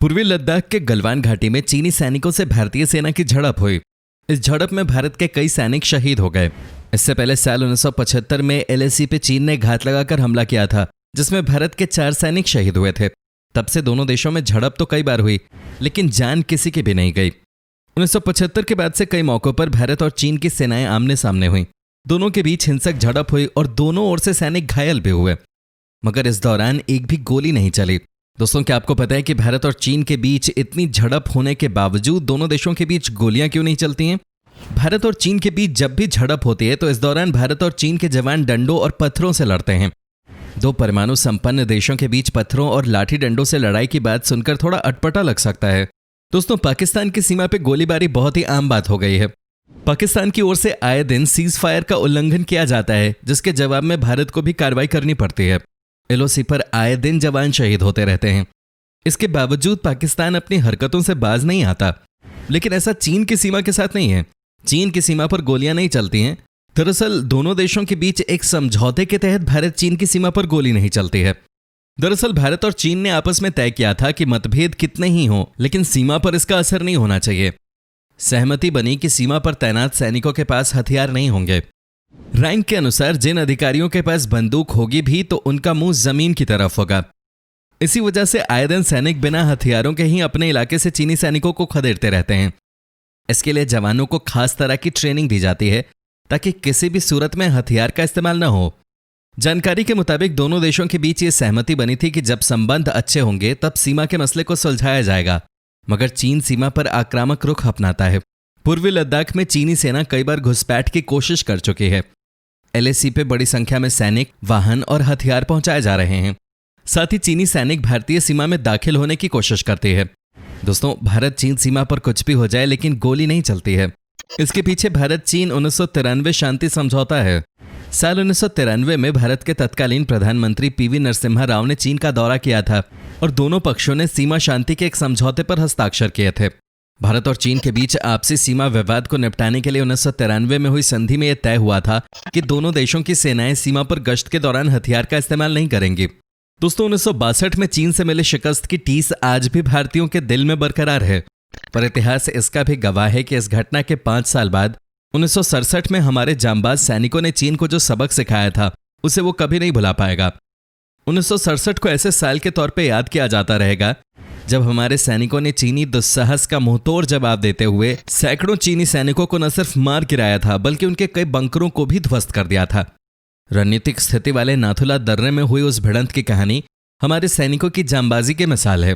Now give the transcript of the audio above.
पूर्वी लद्दाख के गलवान घाटी में चीनी सैनिकों से भारतीय सेना की झड़प हुई। इस झड़प में भारत के कई सैनिक शहीद हो गए। इससे पहले साल 1975 में एलएसी पे चीन ने घात लगाकर हमला किया था, जिसमें भारत के 4 सैनिक शहीद हुए थे। तब से दोनों देशों में झड़प तो कई बार हुई, लेकिन जान किसी की भी नहीं गई। 1975 के बाद से कई मौकों पर भारत और चीन की सेनाएं आमने सामने हुई। दोनों के बीच हिंसक झड़प हुई और दोनों ओर से सैनिक घायल भी हुए, मगर इस दौरान एक भी गोली नहीं चली। दोस्तों, क्या आपको पता है कि भारत और चीन के बीच इतनी झड़प होने के बावजूद दोनों देशों के बीच गोलियां क्यों नहीं चलती हैं? भारत और चीन के बीच जब भी झड़प होती है तो इस दौरान भारत और चीन के जवान डंडों और पत्थरों से लड़ते हैं। दो परमाणु संपन्न देशों के बीच पत्थरों और लाठी डंडों से लड़ाई की बात सुनकर थोड़ा अटपटा लग सकता है। दोस्तों, पाकिस्तान की सीमा पे गोलीबारी बहुत ही आम बात हो गई है। पाकिस्तान की ओर से आए दिन सीज फायर का उल्लंघन किया जाता है, जिसके जवाब में भारत को भी कार्रवाई करनी पड़ती है। एलओसी पर आए दिन जवान शहीद होते रहते हैं। इसके बावजूद पाकिस्तान अपनी हरकतों से बाज नहीं आता। लेकिन ऐसा चीन की सीमा के साथ नहीं है। चीन की सीमा पर गोलियां नहीं चलती हैं। दरअसल दोनों देशों के बीच एक समझौते के तहत भारत चीन की सीमा पर गोली नहीं चलती है। दरअसल भारत और चीन ने आपस में तय किया था कि मतभेद कितने ही हों, लेकिन सीमा पर इसका असर नहीं होना चाहिए। सहमति बनी कि सीमा पर तैनात सैनिकों के पास हथियार नहीं होंगे। रैंक के अनुसार जिन अधिकारियों के पास बंदूक होगी भी तो उनका मुंह जमीन की तरफ होगा। इसी वजह से आए दिन सैनिक बिना हथियारों के ही अपने इलाके से चीनी सैनिकों को खदेड़ते रहते हैं। इसके लिए जवानों को खास तरह की ट्रेनिंग दी जाती है ताकि किसी भी सूरत में हथियार का इस्तेमाल न हो। जानकारी के मुताबिक दोनों देशों के बीच ये सहमति बनी थी कि जब संबंध अच्छे होंगे तब सीमा के मसले को सुलझाया जाएगा, मगर चीन सीमा पर आक्रामक रुख अपनाता है। पूर्वी लद्दाख में चीनी सेना कई बार घुसपैठ की कोशिश कर चुकी है। एलएसी पे बड़ी संख्या में सैनिक, वाहन और हथियार पहुंचाए जा रहे हैं। साथ ही चीनी सैनिक भारतीय सीमा में दाखिल होने की कोशिश करते हैं। दोस्तों, भारत चीन सीमा पर कुछ भी हो जाए लेकिन गोली नहीं चलती है। इसके पीछे भारत चीन 1993 शांति समझौता है। साल 1993 में भारत के तत्कालीन प्रधानमंत्री पीवी नरसिम्हा राव ने चीन का दौरा किया था और दोनों पक्षों ने सीमा शांति के एक समझौते पर हस्ताक्षर किए थे। भारत और चीन के बीच आपसी सीमा विवाद को निपटाने के लिए 1993 में हुई संधि में यह तय हुआ था कि दोनों देशों की सेनाएं सीमा पर गश्त के दौरान हथियार का इस्तेमाल नहीं करेंगी। दोस्तों, 1962 में चीन से मिले शिकस्त की टीस आज भी भारतीयों के दिल में बरकरार है। पर इतिहास इसका भी गवाह है कि इस घटना के 5 साल बाद 1967 में हमारे जांबाज सैनिकों ने चीन को जो सबक सिखाया था उसे वो कभी नहीं भुला पाएगा। 1967 को ऐसे साल के तौर पे याद किया जाता रहेगा जब हमारे सैनिकों ने चीनी दुस्साहस का मुंहतोड़ जवाब देते हुए सैकड़ों चीनी सैनिकों को न सिर्फ मार गिराया था बल्कि उनके कई बंकरों को भी ध्वस्त कर दिया था। रणनीतिक स्थिति वाले नाथुला दर्रे में हुई उस भिड़ंत की कहानी हमारे सैनिकों की जांबाजी की मिसाल है।